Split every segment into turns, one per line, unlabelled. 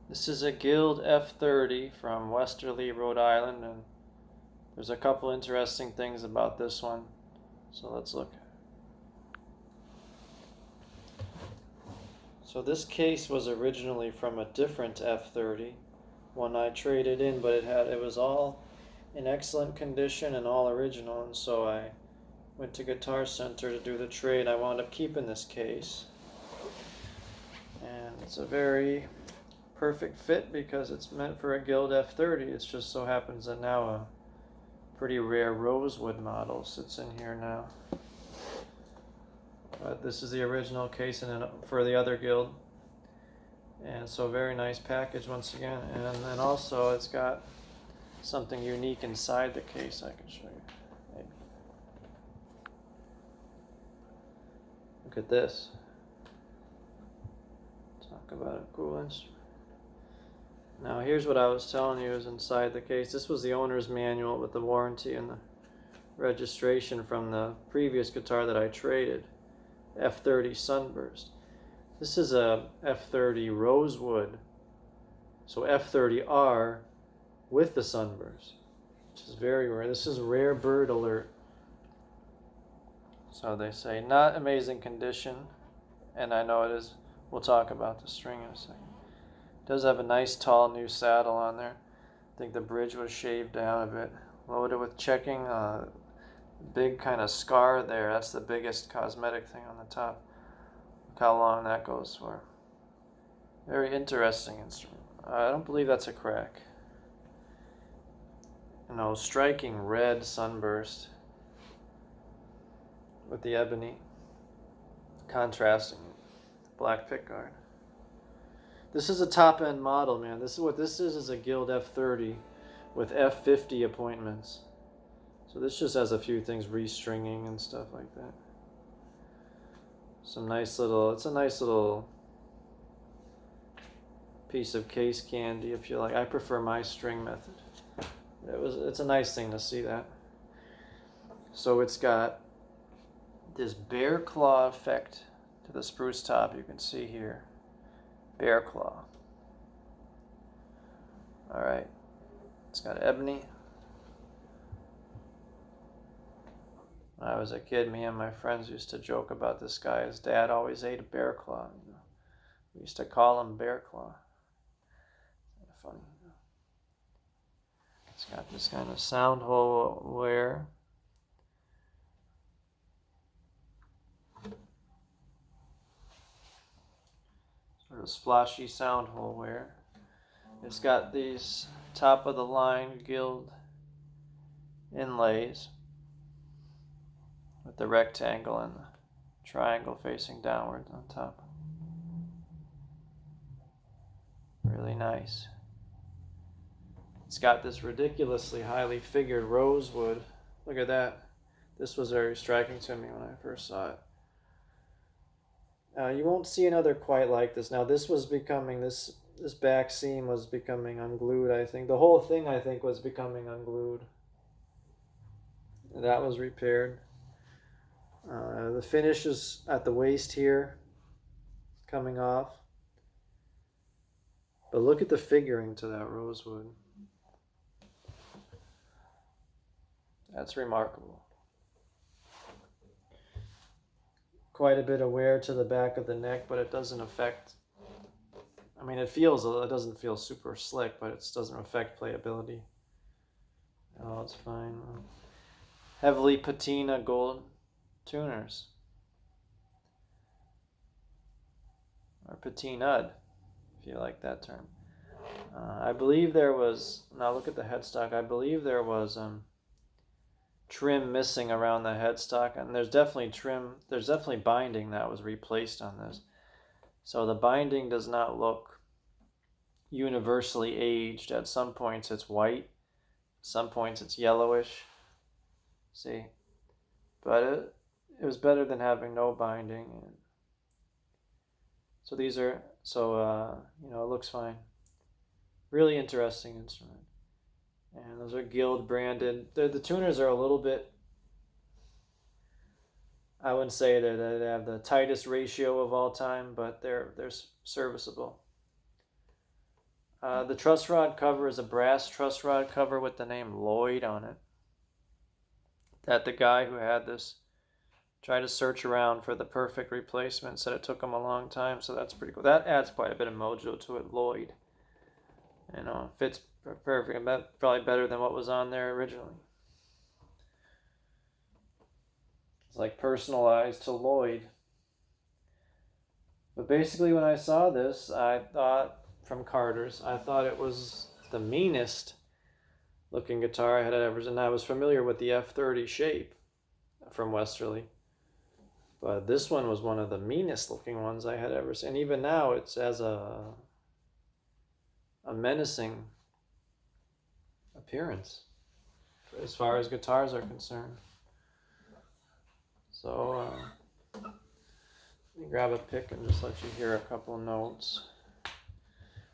This is a Guild F30 from Westerly, Rhode Island, and there's a couple interesting things about this one. So let's look. So this case was originally from a different F30, one I traded in, but it was all in excellent condition and all original, and so I went to Guitar Center to do the trade. I wound up keeping this case, and it's a very perfect fit because it's meant for a Guild F30. It just so happens that now a pretty rare rosewood model sits in here now. But this is the original case and then for the other Guild. And so very nice package once again. And then also it's got something unique inside the case I can show you. Maybe. Look at this. Talk about a cool instrument. Now here's what I was telling you is inside the case. This was the owner's manual with the warranty and the registration from the previous guitar that I traded, F30 Sunburst. This is a F30 Rosewood, so F30R with the Sunburst, which is very rare. This is rare bird alert. So they say not amazing condition, and I know it is. We'll talk about the string in a second. Does have a nice tall new saddle on there. I think the bridge was shaved down a bit. Loaded with checking, big kind of scar there. That's the biggest cosmetic thing on the top. Look how long that goes for. Very interesting instrument. I don't believe that's a crack. Striking red sunburst with the ebony, contrasting black pickguard. This is a top-end model, man. This is what this is a Guild F30 with F50 appointments. So this just has a few things, restringing and stuff like that. It's a nice little piece of case candy, if you like. I prefer my string method. It's a nice thing to see that. So it's got this bear claw effect to the spruce top, you can see here. Bear claw. All right. It's got ebony. When I was a kid, me and my friends used to joke about this guy. His dad always ate a bear claw. We used to call him Bear Claw. Kind of funny. It's got this kind of sound hole wear. Sort of splashy sound hole wear. It's got these top of the line Guild inlays with the rectangle and the triangle facing downward on top. Really nice. It's got this ridiculously highly figured rosewood. Look at that. This was very striking to me when I first saw it. You won't see another quite like this. Now this back seam was becoming unglued, I think. The whole thing, I think, was becoming unglued. That was repaired. The finish is at the waist here, coming off. But look at the figuring to that rosewood. That's remarkable. Quite a bit of wear to the back of the neck, but it doesn't affect, it doesn't feel super slick, but it doesn't affect playability. Oh, it's fine. Heavily patina gold tuners. Or patinaed, if you like that term. I believe there was, now look at the headstock, I believe there was trim missing around the headstock, and there's definitely binding that was replaced on this. So the binding does not look universally aged. At some points it's white, some points it's yellowish. See? But it was better than having no binding. So it looks fine. Really interesting instrument. And those are Guild branded. The tuners are a little bit, I wouldn't say that they have the tightest ratio of all time, but they're serviceable. The truss rod cover is a brass truss rod cover with the name Lloyd on it. That the guy who had this tried to search around for the perfect replacement, said it took him a long time, so that's pretty cool. That adds quite a bit of mojo to it, Lloyd. You know, fits perfect, probably better than what was on there originally. It's like personalized to Lloyd. But basically when I saw this, I thought, from Carter's, I thought it was the meanest looking guitar I had ever, and I was familiar with the F30 shape from Westerly. But this one was one of the meanest looking ones I had ever seen. And even now it's as a menacing appearance as far as guitars are concerned. So let me grab a pick and just let you hear a couple of notes.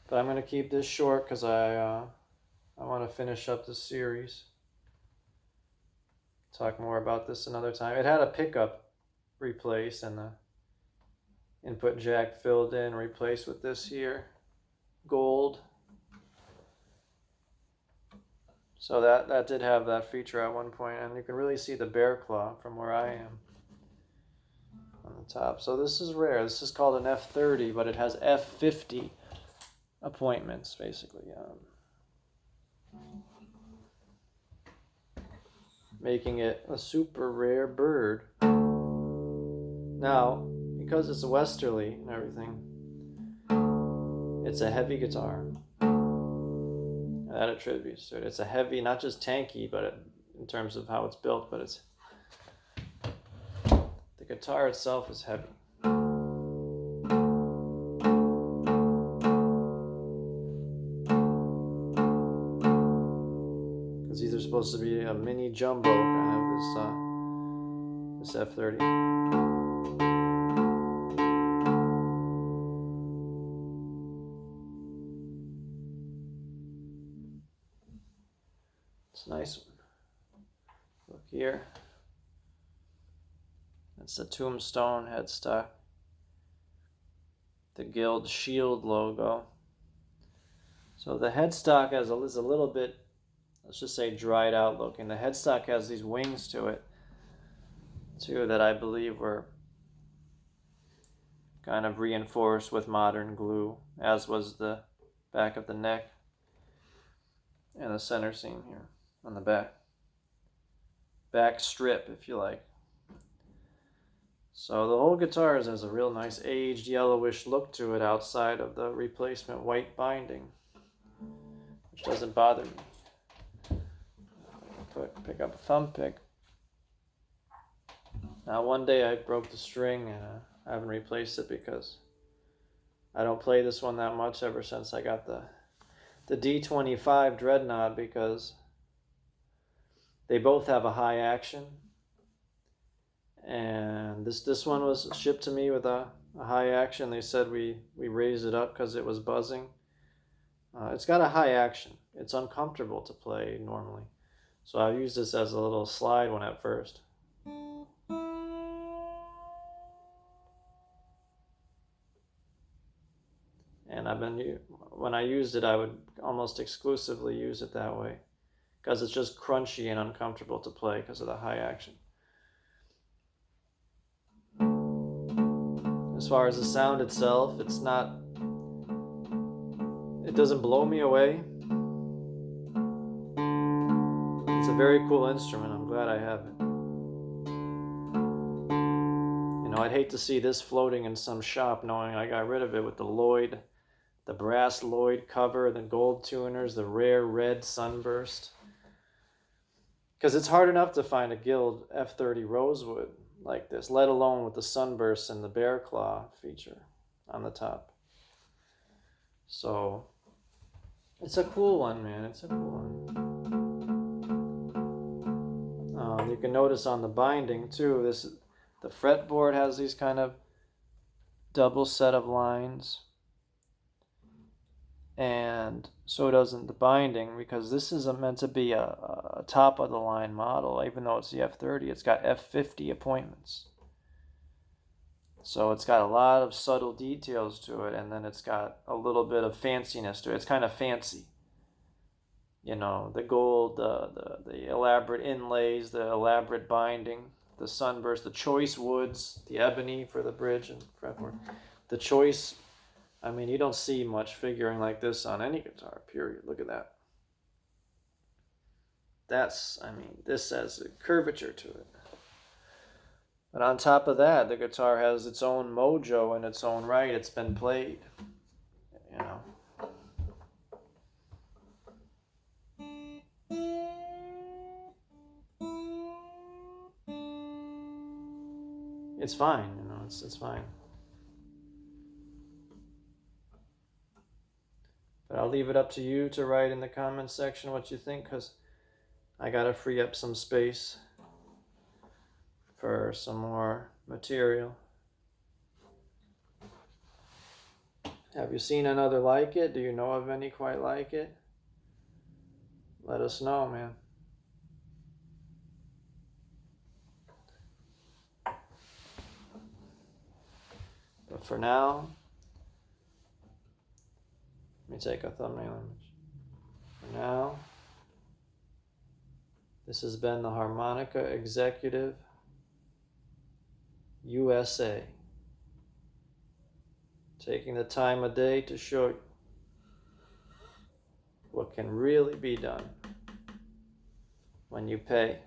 But I'm going to keep this short because I want to finish up the series. Talk more about this another time. It had a pickup replaced and the input jack filled in, replaced with this here, gold. So that did have that feature at one point, and you can really see the bear claw from where I am on the top. So this is rare. This is called an F30, but it has F50 appointments, basically. Making it a super rare bird. Now, because it's a Westerly and everything, it's a heavy guitar. That attributes to it. It's a heavy, not just tanky, but in terms of how it's built, but it's the guitar itself is heavy. Because these are supposed to be a mini jumbo kind of this F30. It's a nice one. Look here. That's the Tombstone headstock. The Guild Shield logo. So the headstock is a little bit, let's just say, dried out looking. The headstock has these wings to it, too, that I believe were kind of reinforced with modern glue, as was the back of the neck and the center seam here on the back strip, if you like. So the whole guitar has a real nice aged yellowish look to it outside of the replacement white binding, which doesn't bother me. Pick up a thumb pick. Now one day I broke the string and I haven't replaced it because I don't play this one that much ever since I got the D25 Dreadnought, because they both have a high action, and this one was shipped to me with a high action. They said we raised it up because it was buzzing. It's got a high action. It's uncomfortable to play normally, so I used this as a little slide one at first. And when I used it, I would almost exclusively use it that way, because it's just crunchy and uncomfortable to play because of the high action. As far as the sound itself, it doesn't blow me away. It's a very cool instrument. I'm glad I have it. You know, I'd hate to see this floating in some shop knowing I got rid of it with the brass Lloyd cover, the gold tuners, the rare red sunburst. Because it's hard enough to find a Guild F30 Rosewood like this, let alone with the sunburst and the bear claw feature on the top. So it's a cool one, man. It's a cool one. You can notice on the binding too, the fretboard has these kind of double set of lines, and so doesn't the binding, because this is meant to be a top of the line model. Even though it's the F30, it's got F50 appointments. So it's got a lot of subtle details to it, and then it's got a little bit of fanciness to it. It's kind of fancy. You know, the gold, the elaborate inlays, the elaborate binding, the sunburst, the choice woods, the ebony for the bridge and fretboard. The choice, I mean, you don't see much figuring like this on any guitar, period. Look at that. That's, I mean, this has a curvature to it. But on top of that, the guitar has its own mojo in its own right. It's been played, you know. It's fine, you know, it's fine. But I'll leave it up to you to write in the comments section what you think, because I gotta free up some space for some more material. Have you seen another like it? Do you know of any quite like it? Let us know, man. But for now, let me take a thumbnail image. For now, this has been the Harmonica Executive USA. Taking the time of day to show you what can really be done when you pay